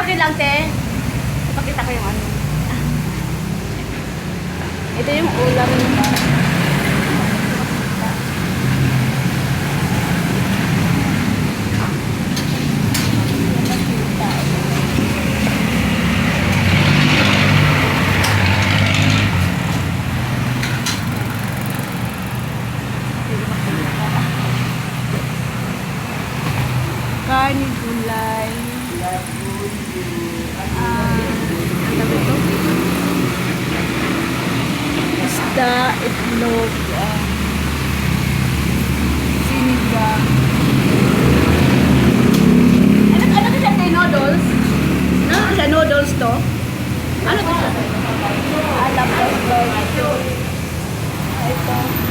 Okay lang, te. Ipakita ko yung ano. Ito yung ulam nila. Karni, gulay. Ano ba ito? Isda, itlog, sinigang. Ano to siya kay noodles? Ano siya noodles to? Ano to siya? Alam ko. Ito.